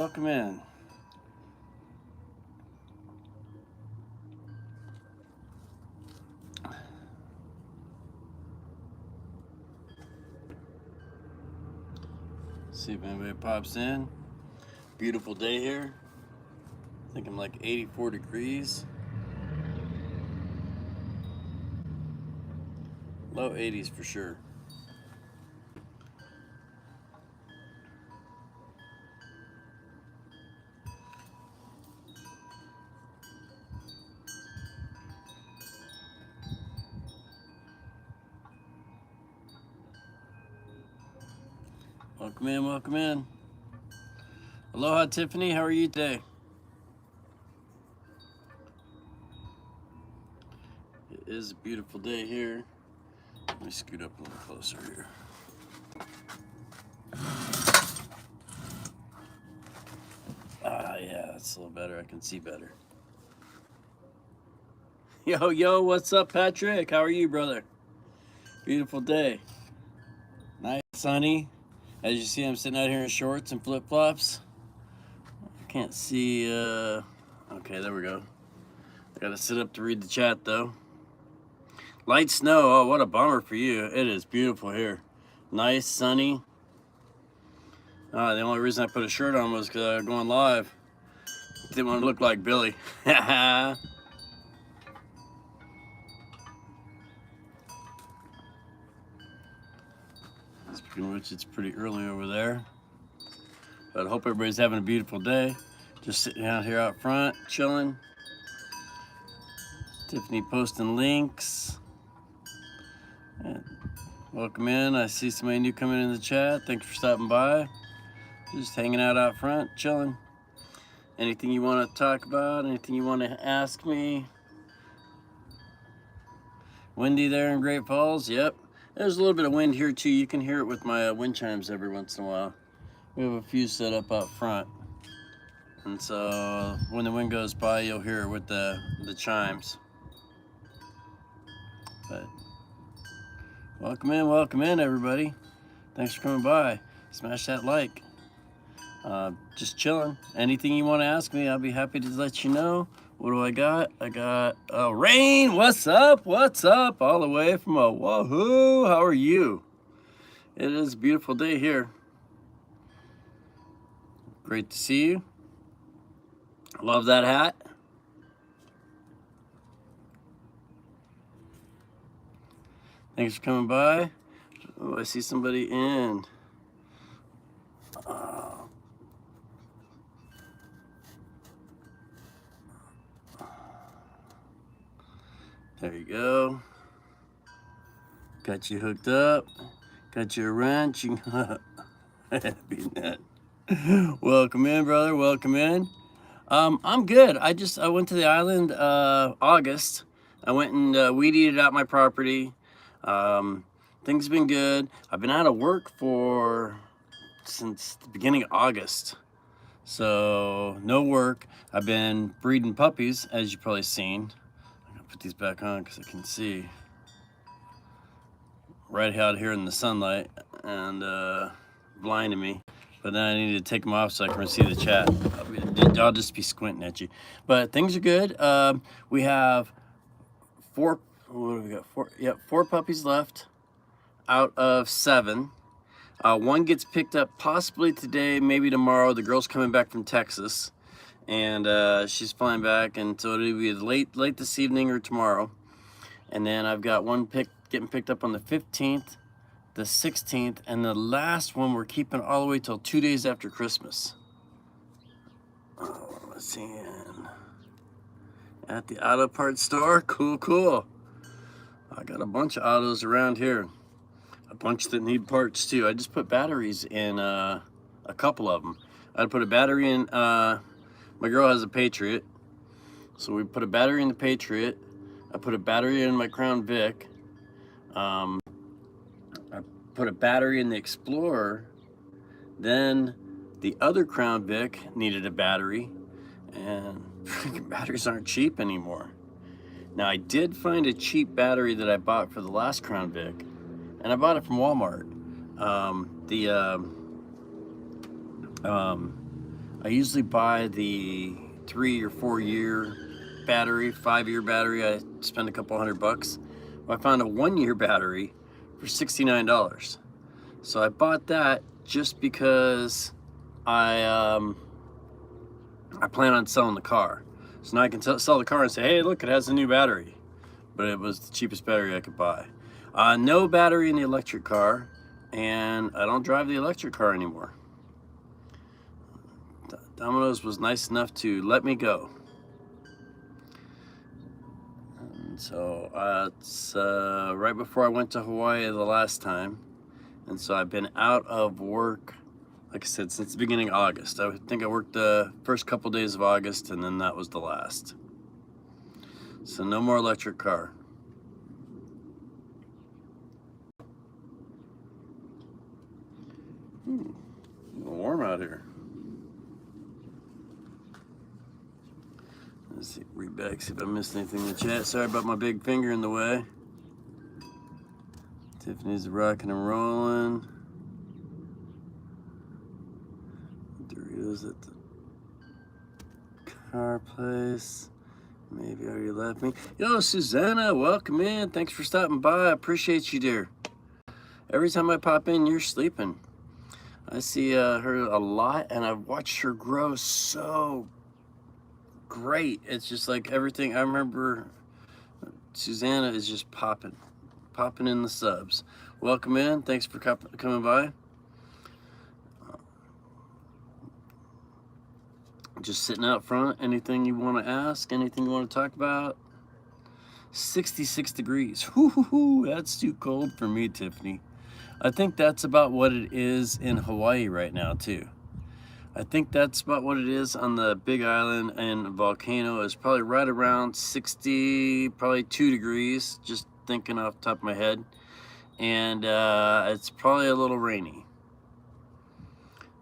Welcome in. See if anybody pops in. Beautiful day here. I think I'm like 84 degrees. Low 80s for sure. Welcome in, welcome in. Aloha, Tiffany. How are you today? It is a beautiful day here. Let me scoot up a little closer here. Yeah, that's a little better. I can see better. Yo, what's up, Patrick? How are you, brother? Beautiful day. Nice, sunny. As you see, I'm sitting out here in shorts and flip-flops. I can't see, okay, there we go. I gotta sit up to read the chat, though. Light snow, oh, what a bummer for you. It is beautiful here. Nice, sunny. The only reason I put a shirt on was because I was going live. Didn't want to look like Billy. Speaking of which, it's pretty early over there. But I hope everybody's having a beautiful day. Just sitting out here out front, chilling. Tiffany posting links. And welcome in. I see somebody new coming in the chat. Thanks for stopping by. Just hanging out front, chilling. Anything you want to talk about? Anything you want to ask me? Windy there in Great Falls? Yep. There's a little bit of wind here too. You can hear it with my wind chimes every once in a while. We have a few set up out front. And so when the wind goes by, you'll hear it with the chimes. But welcome in everybody. Thanks for coming by. Smash that like. Just chilling. Anything you want to ask me, I'll be happy to let you know. What do I got? I got Rain. What's up? What's up? All the way from Oahu. How are you? It is a beautiful day here. Great to see you. Love that hat. Thanks for coming by. Oh, I see somebody in. There you go. Got you hooked up. Got you a wrench. Happy net. Welcome in, brother. Welcome in. I'm good. I went to the island August. I went and weed-eated out my property. Things have been good. I've been out of work since the beginning of August. So no work. I've been breeding puppies, as you've probably seen. I'm gonna put these back on because I can see right out here in the sunlight and blinding me. But then I need to take them off so I can see the chat. I'll just be squinting at you. But things are good. We have four puppies left out of 7. One gets picked up possibly today, maybe tomorrow. The girl's coming back from Texas, and she's flying back, and so it'll be late this evening or tomorrow. And then I've got one getting picked up on the 15th, the 16th, and the last one we're keeping all the way till 2 days after Christmas. Oh, let's see. At the auto parts store. Cool. I got a bunch of autos around here. A bunch that need parts too. I just put batteries in a couple of them. I'd put a battery in, my girl has a Patriot. So we put a battery in the Patriot. I put a battery in my Crown Vic. I put a battery in the Explorer. Then the other Crown Vic needed a battery, and freaking batteries aren't cheap anymore. Now I did find a cheap battery that I bought for the last Crown Vic, and I bought it from Walmart. I usually buy the 3 or 4 year battery, 5-year battery. I spend a couple $100. Well, I found a 1-year battery for $69. So I bought that just because I plan on selling the car. So now I can sell the car and say, hey, look, it has a new battery. But it was the cheapest battery I could buy. No battery in the electric car, and I don't drive the electric car anymore. Domino's was nice enough to let me go. And so it's right before I went to Hawaii the last time. And so I've been out of work, like I said, since the beginning of August. I think I worked the first couple days of August, and then that was the last. So no more electric car. Warm out here. Let's see, read back, see if I missed anything in the chat. Sorry about my big finger in the way. Tiffany's rocking and rolling. Doritos at the car place. Maybe already left me. Yo, Susanna, welcome in. Thanks for stopping by. I appreciate you, dear. Every time I pop in, you're sleeping. I see her a lot, and I've watched her grow so great. It's just like everything. I remember Susanna is just popping in the subs. Welcome in. Thanks for coming by. Just sitting out front. Anything you want to ask? Anything you want to talk about? 66 degrees. Whoo, that's too cold for me, Tiffany. I think that's about what it is in Hawaii right now, too. I think that's about what it is on the Big Island, and Volcano is probably right around 60, probably 2 degrees, just thinking off the top of my head. And it's probably a little rainy,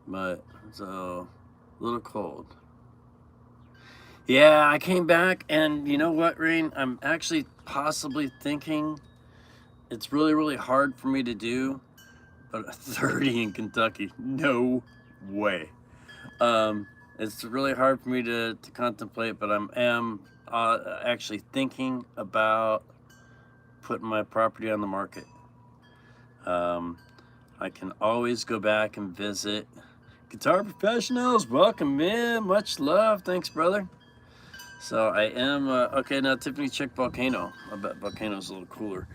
but so a little cold. Yeah, I came back, and you know what, Rain? I'm actually possibly thinking it's really, really hard for me to do, but 30 in Kentucky, no way. It's really hard for me to contemplate, but I am actually thinking about putting my property on the market. I can always go back and visit. Guitar Professionals, welcome in. Much love. Thanks, brother. So I am, okay, now Tiffany, check Volcano. I bet Volcano's a little cooler.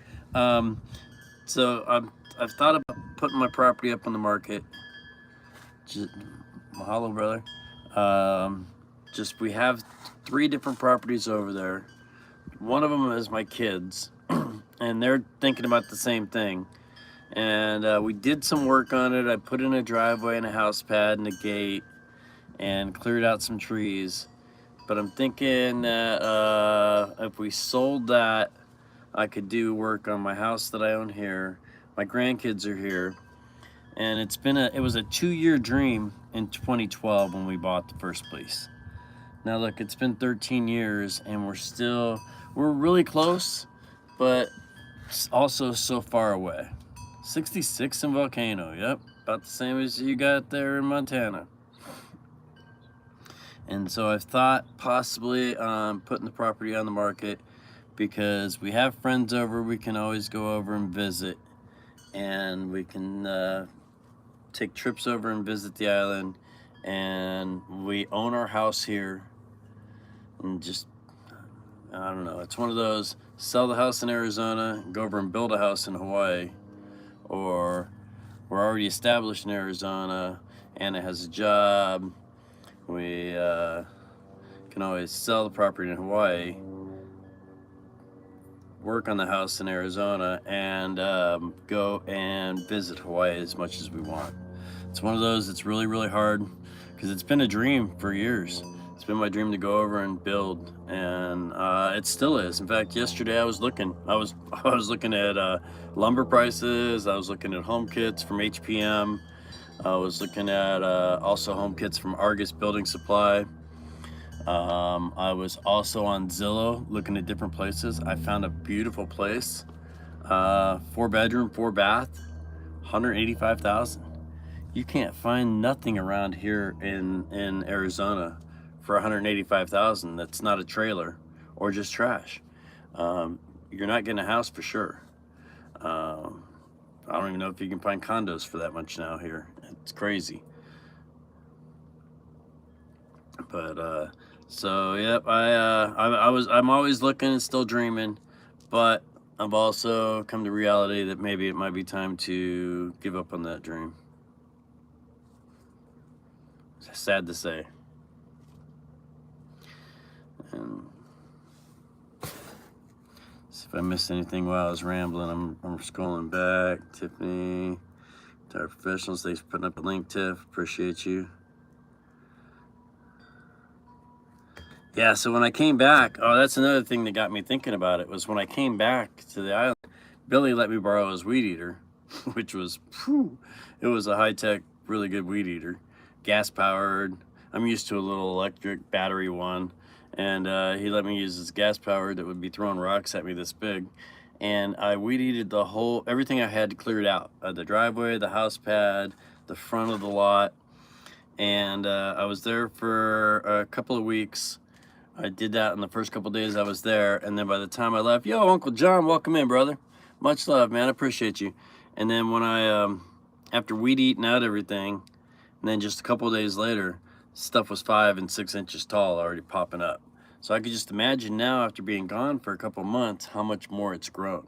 So I've thought about putting my property up on the market. Just, mahalo, brother. Just we have 3 different properties over there. One of them is my kids, and they're thinking about the same thing. And we did some work on it. I put in a driveway and a house pad and a gate and cleared out some trees. But I'm thinking that if we sold that, I could do work on my house that I own here. My grandkids are here. And it was a 2-year dream in 2012 when we bought the first place. Now look, it's been 13 years and we're really close, but also so far away. 66 in Volcano, yep, about the same as you got there in Montana. And so I've thought possibly putting the property on the market because we have friends over. We can always go over and visit, and we can take trips over and visit the island. And we own our house here, and just, I don't know, it's one of those, sell the house in Arizona, go over and build a house in Hawaii, or we're already established in Arizona, Anna has a job, we can always sell the property in Hawaii, work on the house in Arizona, and go and visit Hawaii as much as we want. It's one of those that's really, really hard because it's been a dream for years. It's been my dream to go over and build, and it still is. In fact, yesterday I was looking at lumber prices. I was looking at home kits from HPM. I was looking at also home kits from Argus Building Supply. I was also on Zillow looking at different places. I found a beautiful place, 4-bedroom, 4-bath, $185,000. You can't find nothing around here in Arizona for 185,000 that's not a trailer or just trash. You're not getting a house for sure. I don't even know if you can find condos for that much now here. It's crazy. But so yep, I'm always looking and still dreaming, but I've also come to reality that maybe it might be time to give up on that dream. It's sad to say. And see if I missed anything while I was rambling. I'm scrolling back. Tiffany, Tire Professionals, thanks for putting up a link, Tiff. Appreciate you. Yeah, so when I came back, oh, that's another thing that got me thinking about it, was when I came back to the island, Billy let me borrow his weed eater, which was, whew, it was a high-tech, really good weed eater, gas-powered. I'm used to a little electric battery one, and he let me use his gas-powered that would be throwing rocks at me this big, and I weed eated the whole, everything I had cleared out, the driveway, the house pad, the front of the lot, and I was there for a couple of weeks. I did that in the first couple days I was there, and then by the time I left, yo, Uncle John, welcome in, brother. Much love, man. I appreciate you. And then when I, after weed eating out everything, and then just a couple of days later, stuff was 5 and 6 inches tall, already popping up. So I could just imagine now, after being gone for a couple of months, how much more it's grown.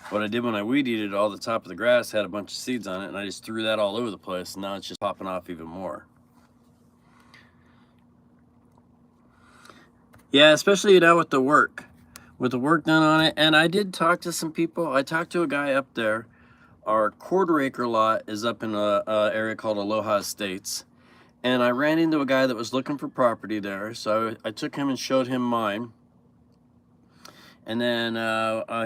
What I did when I weed eated, all the top of the grass had a bunch of seeds on it, and I just threw that all over the place, and now it's just popping off even more. Yeah, especially now with the work done on it. And I did talk to some people. I talked to a guy up there. Our quarter-acre lot is up in a area called Aloha Estates, and I ran into a guy that was looking for property there. So I took him and showed him mine. And then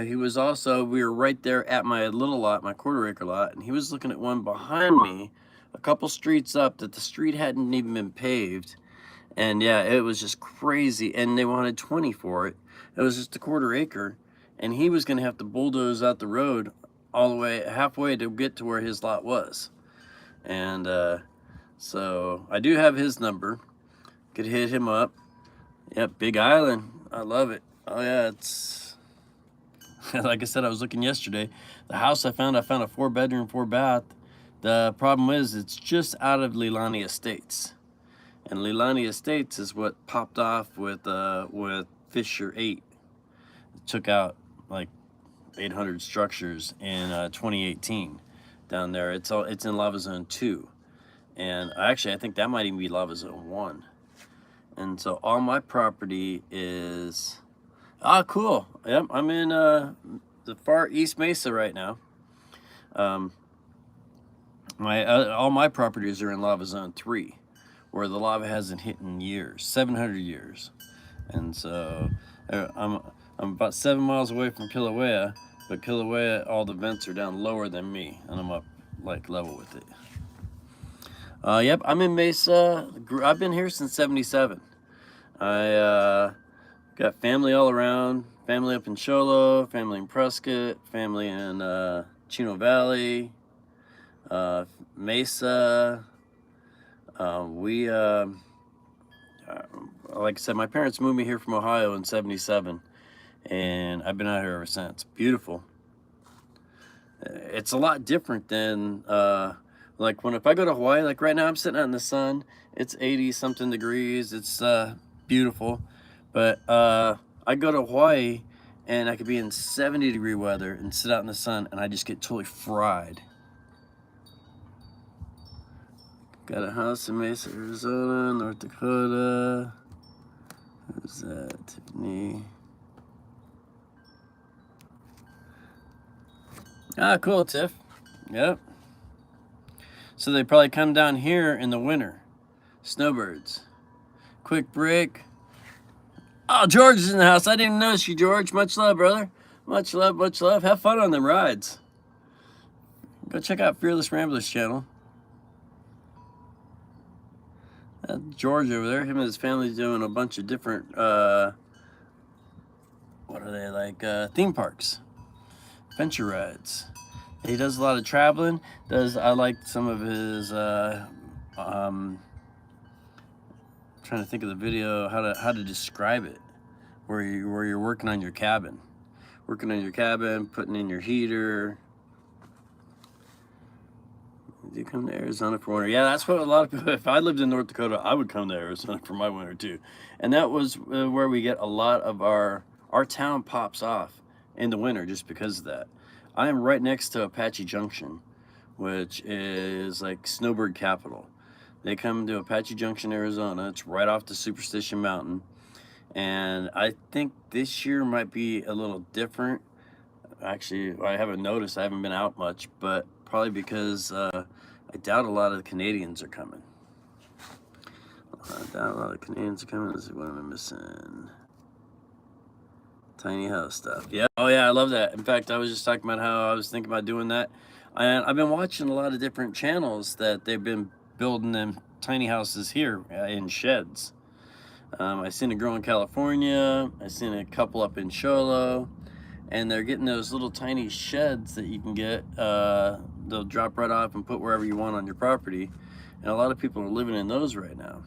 he was also, we were right there at my little lot, my quarter-acre lot, and he was looking at one behind me, a couple streets up, that the street hadn't even been paved. And yeah, it was just crazy. And they wanted 20 for it. It was just a quarter acre. And he was going to have to bulldoze out the road all the way, halfway to get to where his lot was. And so I do have his number. Could hit him up. Yep, Big Island. I love it. Oh yeah, it's, like I said, I was looking yesterday. The house I found a 4-bedroom, 4-bath. The problem is it's just out of Leilani Estates. And Leilani Estates is what popped off with Fisher 8. It took out like 800 structures in 2018 down there. It's in Lava Zone 2, and actually I think that might even be Lava Zone 1. And so all my property is cool. Yep, I'm in the far East Mesa right now. All my properties are in Lava Zone 3. Where the lava hasn't hit in years, 700 years. And so I'm about 7 miles away from Kilauea, but Kilauea, all the vents are down lower than me, and I'm up like level with it. Yep, I'm in Mesa. I've been here since '77. I got family all around, family up in Cholo, family in Prescott, family in Chino Valley, Mesa. Like I said, my parents moved me here from Ohio in '77, and I've been out here ever since. Beautiful. It's a lot different than, like if I go to Hawaii, like right now I'm sitting out in the sun, it's 80 something degrees, it's beautiful, but I go to Hawaii and I could be in 70-degree weather and sit out in the sun and I just get totally fried. Got a house in Mesa, Arizona, North Dakota. Who's that? Tiffany. Ah, cool, Tiff. Yep. So they probably come down here in the winter. Snowbirds. Quick break. Oh, George is in the house. I didn't notice you, George. Much love, brother. Much love, much love. Have fun on them rides. Go check out Fearless Ramblers channel. George over there, him and his family doing a bunch of different, what are they, like theme parks, adventure rides. He does a lot of traveling. I like some of his trying to think of the video how to describe it, where you're working on your cabin, putting in your heater. Do you come to Arizona for winter? Yeah, that's what a lot of people. If I lived in North Dakota, I would come to Arizona for my winter too, and that was where we get a lot of our town pops off in the winter just because of that. I am right next to Apache Junction, which is like snowbird capital. They come to Apache Junction, Arizona. It's right off the Superstition Mountain, and I think this year might be a little different. Actually, I haven't noticed. I haven't been out much, but probably because I doubt a lot of the Canadians are coming. I doubt a lot of Canadians are coming. Let's see, what am I missing? Tiny house stuff. Yeah. Oh yeah, I love that. In fact, I was just talking about how I was thinking about doing that. And I've been watching a lot of different channels that they've been building them tiny houses here in sheds. I seen a girl in California. I seen a couple up in Show Low, and they're getting those little tiny sheds that you can get. They'll drop right off and put wherever you want on your property, and a lot of people are living in those right now.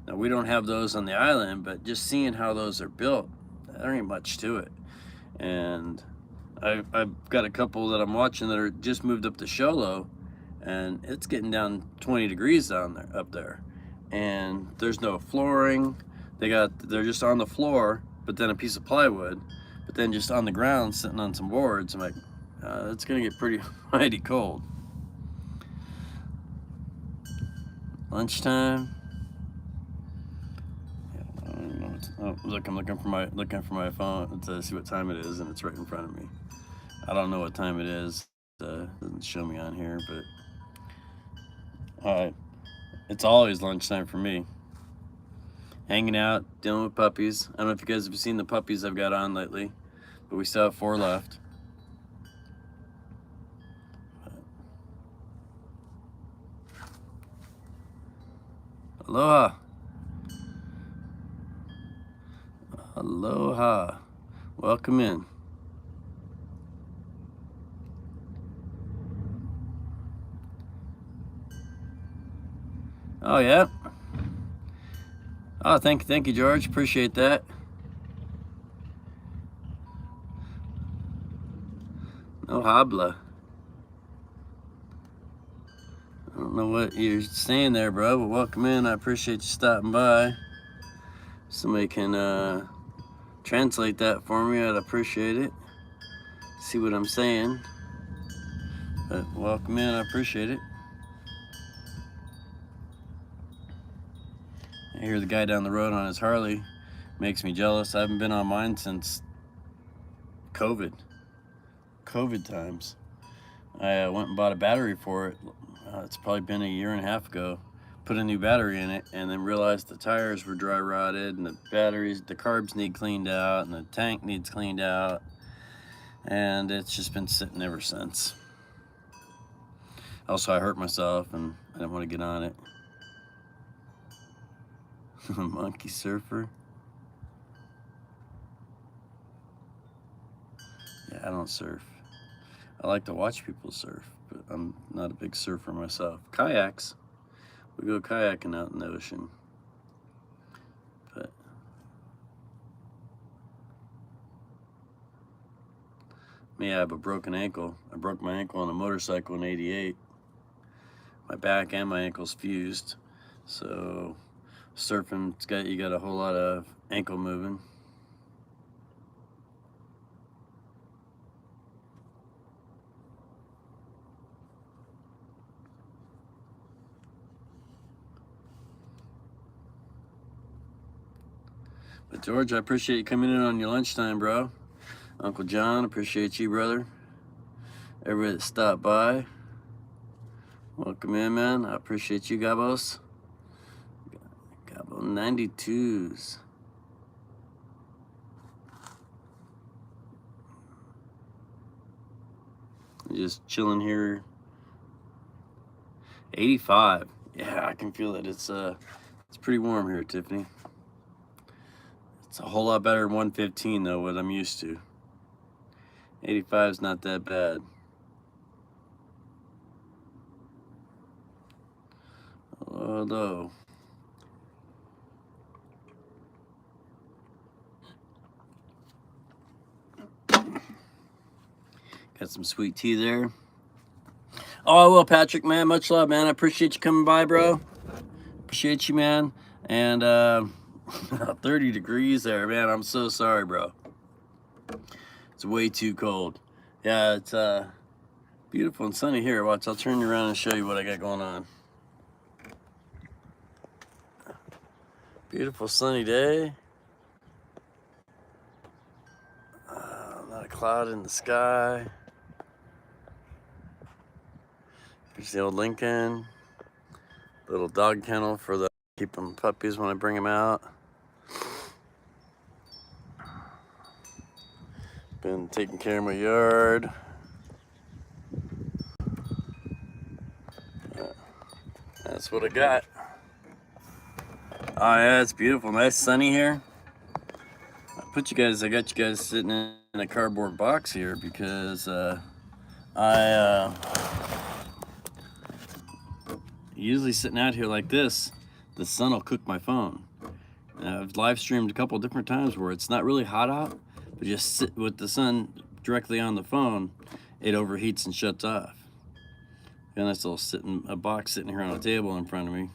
Now we don't have those on the island, but just seeing how those are built, there ain't much to it. And I've got a couple that I'm watching that are just moved up to Show Low, and it's getting down 20 degrees down there, up there, and there's no flooring. They're just on the floor, but then a piece of plywood, but then just on the ground sitting on some boards. I'm like, it's gonna get pretty mighty cold. Lunchtime. Oh, look! I'm looking for my phone to see what time it is, and it's right in front of me. I don't know what time it is. Doesn't show me on here, but all right. It's always lunchtime for me. Hanging out, dealing with puppies. I don't know if you guys have seen the puppies I've got on lately, but we still have 4 left. Aloha. Aloha. Welcome in. Oh yeah. Oh, thank you, George. Appreciate that. No habla. I don't know what you're saying there, bro, but welcome in. I appreciate you stopping by. Somebody can translate that for me. I'd appreciate it. See what I'm saying. But welcome in. I appreciate it. I hear the guy down the road on his Harley. Makes me jealous. I haven't been on mine since COVID times. I went and bought a battery for it. It's probably been a year and a half ago. Put a new battery in it, and then realized the tires were dry rotted, and the carbs need cleaned out, and the tank needs cleaned out, and it's just been sitting ever since. Also, I hurt myself, and I didn't want to get on it. Monkey surfer. Yeah, I don't surf. I like to watch people surf, but I'm not a big surfer myself. Kayaks. We go kayaking out in the ocean. But me, I have a broken ankle. I broke my ankle on a motorcycle in '88. My back and my ankle's fused. So surfing, you got a whole lot of ankle moving. But George, I appreciate you coming in on your lunchtime, bro. Uncle John, appreciate you, brother. Everybody that stopped by, welcome in, man. I appreciate you, Gabos. Gabo 92s. Just chilling here. 85. Yeah, I can feel it. It's pretty warm here, Tiffany. It's a whole lot better than 115 though, what I'm used to. 85 is not that bad. Hello. Got some sweet tea there. Oh, well, Patrick, man, much love, man. I appreciate you coming by, bro. Appreciate you, man. And 30 degrees there, man. I'm so sorry, bro. It's way too cold. Yeah, it's beautiful and sunny here. Watch, I'll turn you around and show you what I got going on. Beautiful sunny day. Not a cloud in the sky. Here's the old Lincoln. Little dog kennel for the keep them puppies when I bring them out. Been taking care of my yard. That's what I got. Oh yeah, it's beautiful. Nice sunny here. I got you guys sitting in a cardboard box here because usually sitting out here like this, the sun will cook my phone. I've live streamed a couple different times where it's not really hot out, but just sit with the sun directly on the phone, it overheats and shuts off. Got a nice little box sitting here on a table in front of me.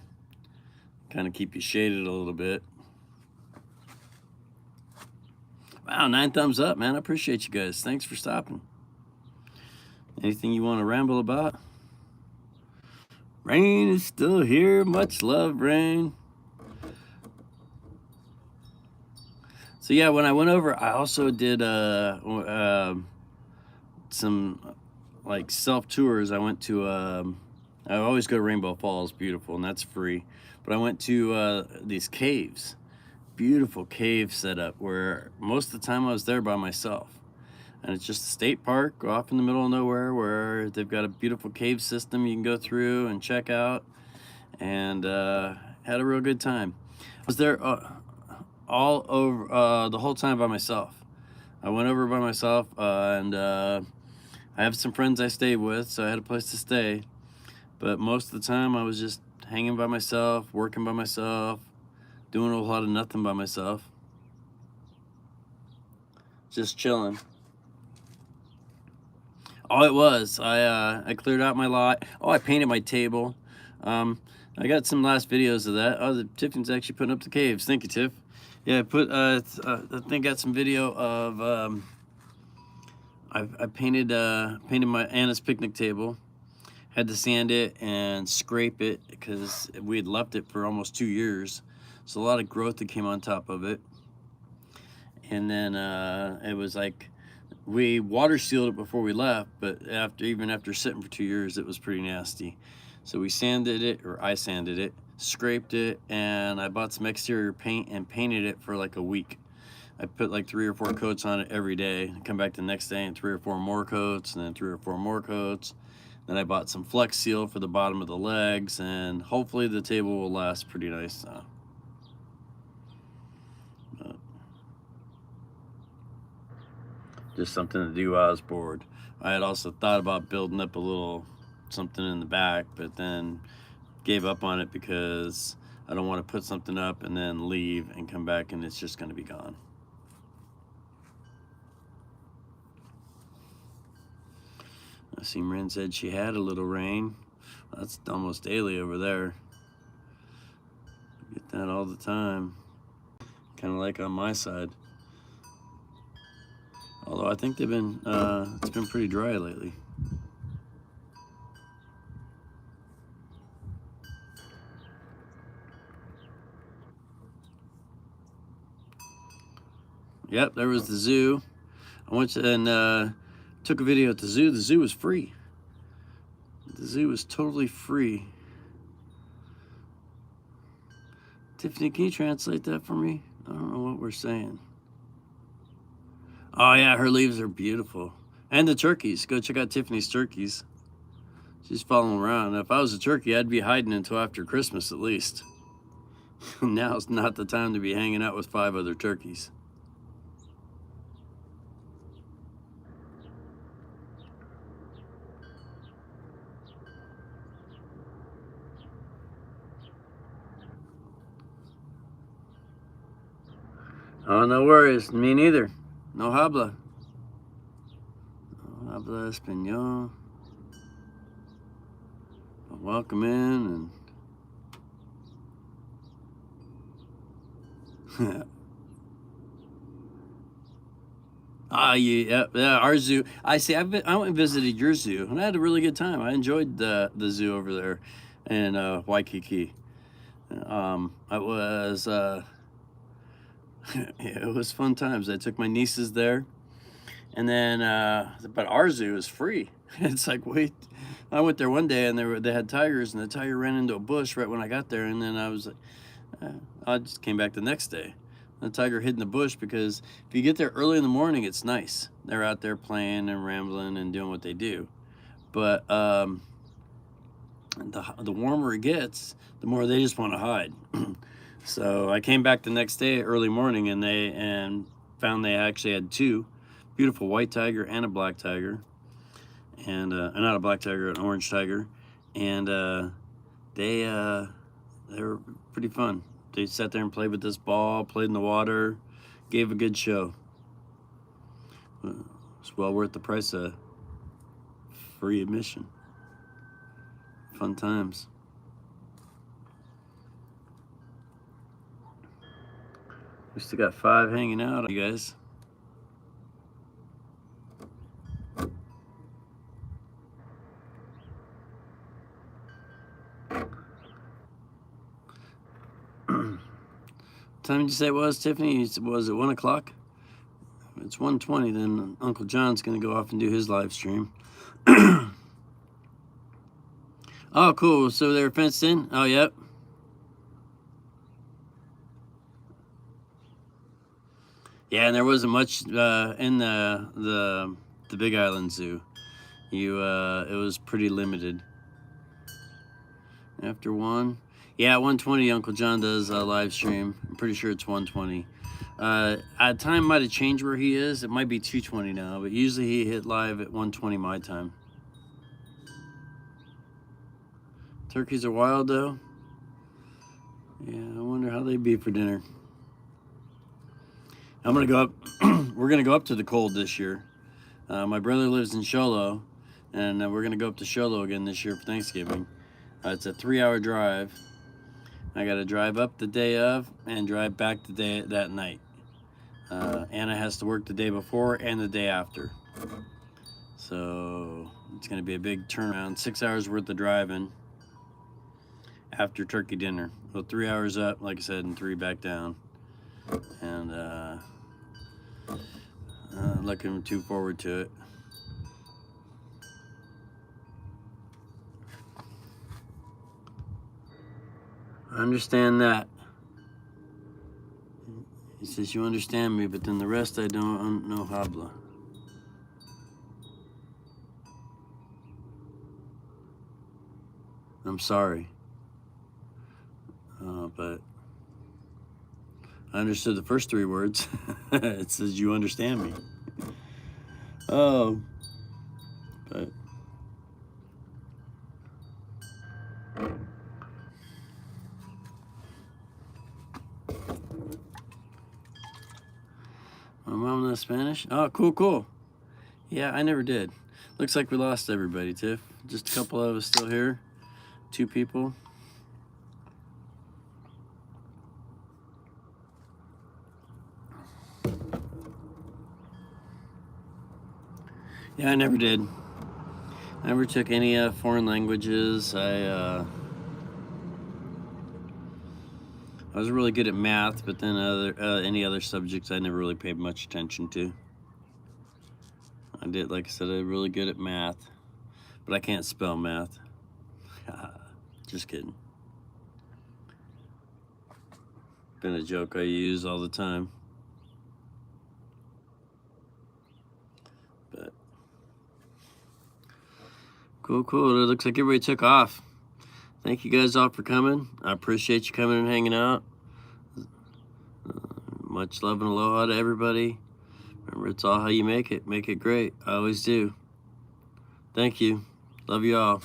Kind of keep you shaded a little bit. Wow, 9 thumbs up, man. I appreciate you guys. Thanks for stopping. Anything you want to ramble about? Rain is still here. Much love, Rain. So yeah, when I went over, I also did some like self tours. I went to I always go to Rainbow Falls, beautiful, and that's free. But I went to these caves, beautiful cave setup where most of the time I was there by myself. And it's just a state park off in the middle of nowhere where they've got a beautiful cave system you can go through and check out, and had a real good time. I was there all over the whole time by myself. I went over by myself, and I have some friends I stayed with, so I had a place to stay. But most of the time I was just hanging by myself, working by myself, doing a whole lot of nothing by myself. Just chilling. Oh, it was. I cleared out my lot. Oh, I painted my table. I got some last videos of that. Oh, Tiffany's actually putting up the caves. Thank you, Tiff. Yeah, I think I got some video of I painted my Anna's picnic table. Had to sand it and scrape it because we had left it for almost 2 years. So a lot of growth that came on top of it. And then it was like, we water sealed it before we left, but even after sitting for 2 years, it was pretty nasty. So we sanded it, or I sanded it, scraped it, and I bought some exterior paint and painted it for like a week. I put like 3 or 4 coats on it every day. Come back the next day and 3 or 4 more coats, and then 3 or 4 more coats. Then I bought some Flex Seal for the bottom of the legs, and hopefully the table will last pretty nice. Just something to do while I was bored. I had also thought about building up a little something in the back, but then gave up on it because I don't want to put something up and then leave and come back and it's just going to be gone. I see Marin said she had a little rain. That's almost daily over there. Get that all the time. Kind of like on my side. Although I think they've been, it's been pretty dry lately. Yep, there was the zoo. I went to, and took a video at the zoo. The zoo was free. The zoo was totally free. Tiffany, can you translate that for me? I don't know what we're saying. Oh yeah, her leaves are beautiful. And the turkeys. Go check out Tiffany's turkeys. She's following around. If I was a turkey, I'd be hiding until after Christmas at least. Now's not the time to be hanging out with 5 other turkeys. Oh, no worries. Me neither. No habla. No habla español. Welcome in and yeah, our zoo. I see. I went and visited your zoo, and I had a really good time. I enjoyed the zoo over there in Waikiki. I was it was fun times. I took my nieces there, and then but our zoo is free. It's like, wait, I went there one day and they had tigers, and the tiger ran into a bush right when I got there, and then I was like, I just came back the next day. The tiger hid in the bush, because if you get there early in the morning, it's nice. They're out there playing and rambling and doing what they do. But the warmer it gets, the more they just want to hide. So I came back the next day early morning, and found they actually had two beautiful white tiger and a black tiger, and not a black tiger, an orange tiger, and they were pretty fun. They sat there and played with this ball, played in the water, gave a good show. It's well worth the price of free admission. Fun times. We still got 5 hanging out, you guys. What time did you say it was, Tiffany? Was it 1 o'clock? If it's 1:20, then Uncle John's gonna go off and do his live stream. Oh, cool. So they're fenced in? Oh, yep. Yeah, and there wasn't much in the Big Island Zoo. It was pretty limited. After 1, yeah, 1:20, Uncle John does a live stream. I'm pretty sure it's 1:20. Time might have changed where he is. It might be 2:20 now, but usually he hit live at 1:20 my time. Turkeys are wild though. Yeah, I wonder how they'd be for dinner. I'm gonna go up. We're gonna go up to the cold this year. My brother lives in Show Low, and we're gonna go up to Show Low again this year for Thanksgiving. It's a 3-hour drive. I got to drive up the day of and drive back that night. Anna has to work the day before and the day after. So it's going to be a big turnaround. 6 hours worth of driving after turkey dinner. So 3 hours up, like I said, and 3 back down. And looking too forward to it. I understand that. He says, you understand me, but then the rest I don't know habla. I'm sorry. But I understood the first 3 words. It says, you understand me. Oh, but my mom knows Spanish? Oh, cool. Yeah, I never did. Looks like we lost everybody, Tiff. Just a couple of us still here. 2 people. Yeah, I never did. I never took any foreign languages. I was really good at math, but then any other subjects I never really paid much attention to. Like I said, I'm really good at math, but I can't spell math. Just kidding. Been a joke I use all the time. But cool. It looks like everybody took off. Thank you guys all for coming. I appreciate you coming and hanging out. Much love and aloha to everybody. Remember, it's all how you make it. Make it great. I always do. Thank you. Love you all.